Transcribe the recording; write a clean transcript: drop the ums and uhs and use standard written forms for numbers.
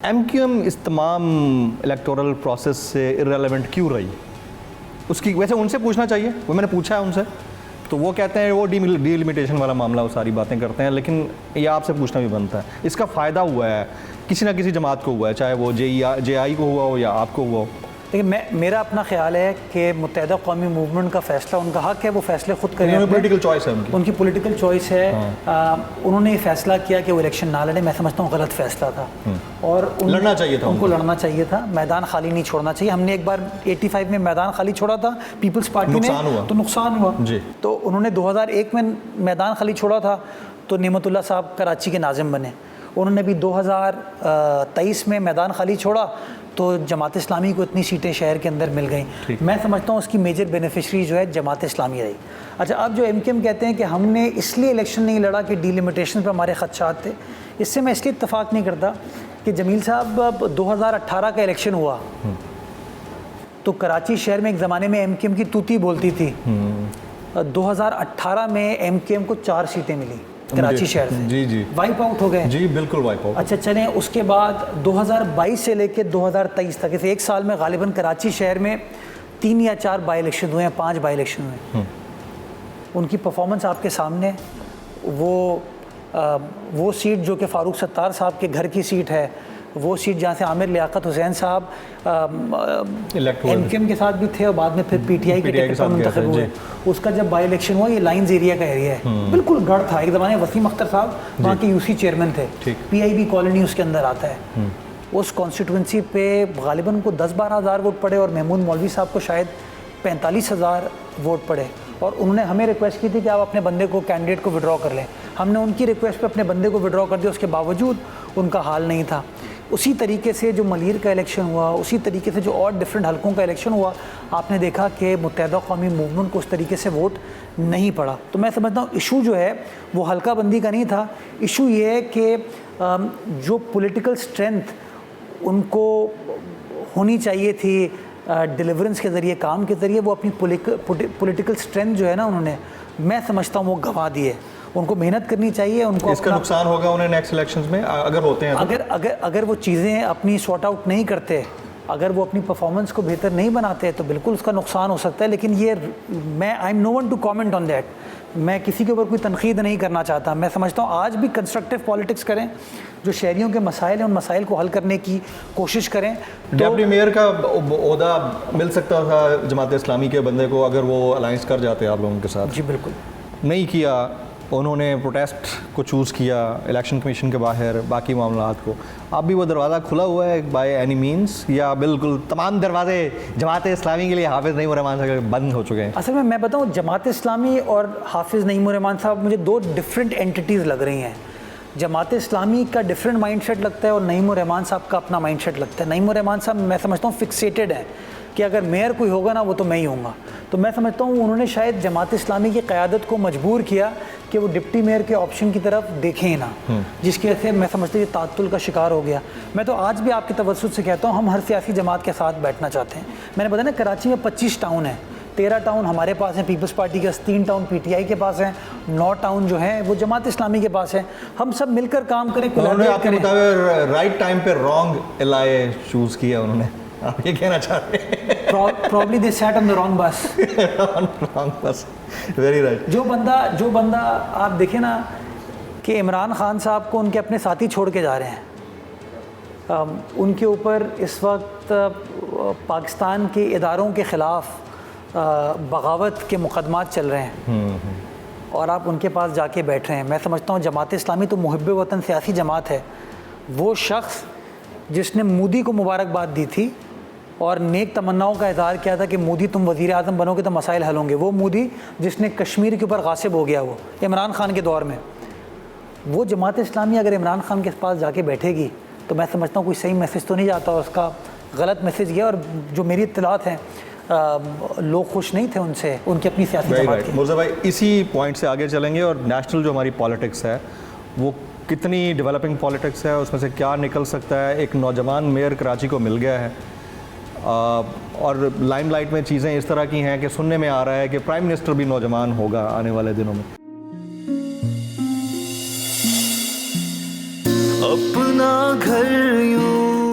M Q M اس تمام electoral process سے irrelevant کیوں رہی؟ اس کی ویسے ان سے پوچھنا چاہیے، وہ میں نے پوچھا ہے ان سے، تو وہ کہتے ہیں وہ ڈی لمیٹیشن والا معاملہ، وہ ساری باتیں کرتے ہیں، لیکن یہ آپ سے پوچھنا بھی بنتا ہے، اس کا فائدہ ہوا ہے کسی نہ کسی جماعت کو ہوا ہے، چاہے وہ جے آئی کو ہوا ہو یا آپ کو ہوا ہو؟ لیکن میرا اپنا خیال ہے کہ متحدہ قومی موومنٹ کا فیصلہ ان کا حق ہے، وہ فیصلے خود کریں، پولیٹیکل چوائس ہے ان کی پولیٹیکل چوائس ہے۔ انہوں نے یہ فیصلہ کیا کہ وہ الیکشن نہ لڑے، میں سمجھتا ہوں غلط فیصلہ تھا، اور لڑنا چاہیے تھا، ان کو لڑنا چاہیے تھا، میدان خالی نہیں چھوڑنا چاہیے۔ ہم نے ایک بار 85 میں میدان خالی چھوڑا تھا پیپلز پارٹی نے، تو نقصان ہوا جی۔ تو انہوں نے 2001 میں میدان خالی چھوڑا تھا تو نعمت اللہ صاحب کراچی کے ناظم بنے، انہوں نے بھی 2023 میں میدان خالی چھوڑا تو جماعت اسلامی کو اتنی سیٹیں شہر کے اندر مل گئیں۔ میں سمجھتا ہوں اس کی میجر بینیفیشری جو ہے جماعت اسلامی رہی۔ اچھا، اب جو ایم کیو ایم کہتے ہیں کہ ہم نے اس لیے الیکشن نہیں لڑا کہ ڈی لمیٹیشن پہ ہمارے خدشات تھے، اس سے میں اس لیے اتفاق نہیں کرتا کہ جمیل صاحب 2018 کا الیکشن ہوا تو کراچی شہر میں ایک زمانے میں ایم کیو ایم کی توتی بولتی تھی، 2018 میں ایم کیو ایم کو 4 سیٹیں ملی کراچی شہر سے، جی جی وائپ آؤٹ ہو گئے جی، بالکل وائپ آؤٹ۔ اچھا چلیں، اس کے بعد 2022 سے لے کے 2023 تک اس ایک سال میں غالباً کراچی شہر میں 3 یا 4 بائی الیکشن ہوئے ہیں، 5 بائی الیکشن ہوئے ہیں۔ ان کی پرفارمنس آپ کے سامنے، وہ سیٹ جو کہ فاروق ستار صاحب کے گھر کی سیٹ ہے، وہ سیٹ جہاں سے عامر لیاقت حسین صاحب ایم کیو ایم کے ساتھ بھی تھے اور بعد میں پھر پی ٹی آئی کے ٹکٹ پر منتخب ہوئے، اس کا جب بائی الیکشن ہوا یہ لائنز ایریا کا ایریا ہے، بالکل گڑھ تھا، ایک زمانے وسیم اختر صاحب وہاں کے یو سی چیئرمین تھے، پی آئی بی کالونی اس کے اندر آتا ہے، اس کانسٹیٹوئنسی پہ غالباً ان کو 10-12 ہزار ووٹ پڑے اور محمود مولوی صاحب کو شاید 45,000 ووٹ پڑے، اور انہوں نے ہمیں ریکویسٹ کی تھی کہ آپ اپنے بندے کو کینڈیڈیٹ کو وڈرا کر لیں، ہم نے ان کی ریکویسٹ پہ اپنے بندے کو وڈرا کر دیا، اس کے باوجود ان کا حال نہیں تھا۔ اسی طریقے سے جو ملیر کا الیکشن ہوا، اسی طریقے سے جو اور ڈفرینٹ حلقوں کا الیکشن ہوا، آپ نے دیکھا کہ متحدہ قومی موومنٹ کو اس طریقے سے ووٹ نہیں پڑا۔ تو میں سمجھتا ہوں ایشو جو ہے وہ حلقہ بندی کا نہیں تھا، ایشو یہ ہے کہ جو پولیٹیکل اسٹرینتھ ان کو ہونی چاہیے تھی ڈیلیورنس کے ذریعے، کام کے ذریعے، وہ اپنی پولیٹیکل اسٹرینتھ جو ہے نا انہوں نے، میں سمجھتا ہوں وہ گنوا دی ہے۔ ان کو محنت کرنی چاہیے، ان کو اس کا نقصان ہوگا انہیں نیکسٹ الیکشنز میں اگر ہوتے ہیں، اگر وہ چیزیں اپنی سارٹ آؤٹ نہیں کرتے، اگر وہ اپنی پرفارمنس کو بہتر نہیں بناتے تو بالکل اس کا نقصان ہو سکتا ہے، لیکن یہ میں I am no one to comment on that, میں کسی کے اوپر کوئی تنقید نہیں کرنا چاہتا۔ میں سمجھتا ہوں آج بھی کنسٹرکٹیو پالیٹکس کریں، جو شہریوں کے مسائل ہیں ان مسائل کو حل کرنے کی کوشش کریں۔ ڈپٹی میئر کا عہدہ مل سکتا تھا جماعت اسلامی کے بندے کو اگر وہ الائنس کر جاتے آپ لوگوں کے ساتھ، جی بالکل نہیں کیا، انہوں نے پروٹیسٹ کو چوز کیا الیکشن کمیشن کے باہر، باقی معاملات کو، اب بھی وہ دروازہ کھلا ہوا ہے بائی اینی مینس، یا بالکل تمام دروازے جماعت اسلامی کے لیے حافظ نعیم الرحمان صاحب بند ہو چکے ہیں؟ اصل میں بتاؤں، جماعت اسلامی اور حافظ نعیم الرحمان صاحب مجھے 2 ڈفرینٹ اینٹیٹیز لگ رہی ہیں۔ جماعت اسلامی کا ڈفرینٹ مائنڈ سیٹ لگتا ہے اور نعیم الرحمان صاحب کا اپنا مائنڈ سیٹ لگتا ہے۔ نعیم الرحمان صاحب میں سمجھتا ہوں فکسیٹڈ ہے کہ اگر میئر کوئی ہوگا نا وہ تو میں ہی ہوں گا، تو میں سمجھتا ہوں انہوں نے شاید جماعت اسلامی کی قیادت کو مجبور کیا کہ وہ ڈپٹی میئر کے آپشن کی طرف دیکھیں نا، جس کی وجہ سے میں سمجھتا ہوں یہ تعطل کا شکار ہو گیا۔ میں تو آج بھی آپ کے توسط سے کہتا ہوں ہم ہر سیاسی جماعت کے ساتھ بیٹھنا چاہتے ہیں۔ میں نے بتایا نا کراچی میں 25 ٹاؤن ہیں، 13 ٹاؤن ہمارے پاس ہیں پیپلز پارٹی کے، 3 ٹاؤن پی ٹی آئی کے پاس ہیں، 9 ٹاؤن جو ہیں وہ جماعت اسلامی کے پاس ہیں، ہم سب مل کر کام کریں، آپ کے مطابق رائٹ ٹائم پہ رانگ الائے چوز کیا انہوں نے، آپ یہ کہنا چاہتے ہیں؟ probably they sat on the wrong bus. wrong bus. Very right. جو بندہ آپ دیکھیں نا کہ عمران خان صاحب کو ان کے اپنے ساتھی چھوڑ کے جا رہے ہیں، ان کے اوپر اس وقت پاکستان کے اداروں کے خلاف بغاوت کے مقدمات چل رہے ہیں اور آپ ان کے پاس جا کے بیٹھ رہے ہیں۔ میں سمجھتا ہوں جماعت اسلامی تو محب وطن سیاسی جماعت ہے، وہ شخص جس نے مودی کو مبارکباد دی تھی اور نیک تمناؤں کا اظہار کیا تھا کہ مودی تم وزیر اعظم بنو گے تو مسائل حل ہوں گے، وہ مودی جس نے کشمیر کے اوپر غاصب ہو گیا، وہ عمران خان کے دور میں، وہ جماعت اسلامی اگر عمران خان کے پاس جا کے بیٹھے گی تو میں سمجھتا ہوں کوئی صحیح میسج تو نہیں جاتا، اور اس کا غلط میسج گیا، اور جو میری اطلاعات ہیں لوگ خوش نہیں تھے ان سے، ان کی اپنی سیاسی جماعت کی۔ مرزا بھائی اسی پوائنٹ سے آگے چلیں گے، اور نیشنل جو ہماری پالیٹکس ہے وہ کتنی ڈیولپنگ پالیٹکس ہے، اس میں سے کیا نکل سکتا ہے؟ ایک نوجوان میئر کراچی کو مل گیا ہے، اور لائم لائٹ میں چیزیں اس طرح کی ہیں کہ سننے میں آ رہا ہے کہ پرائم منسٹر بھی نوجوان ہوگا آنے والے دنوں میں۔ اپنا گھر یوں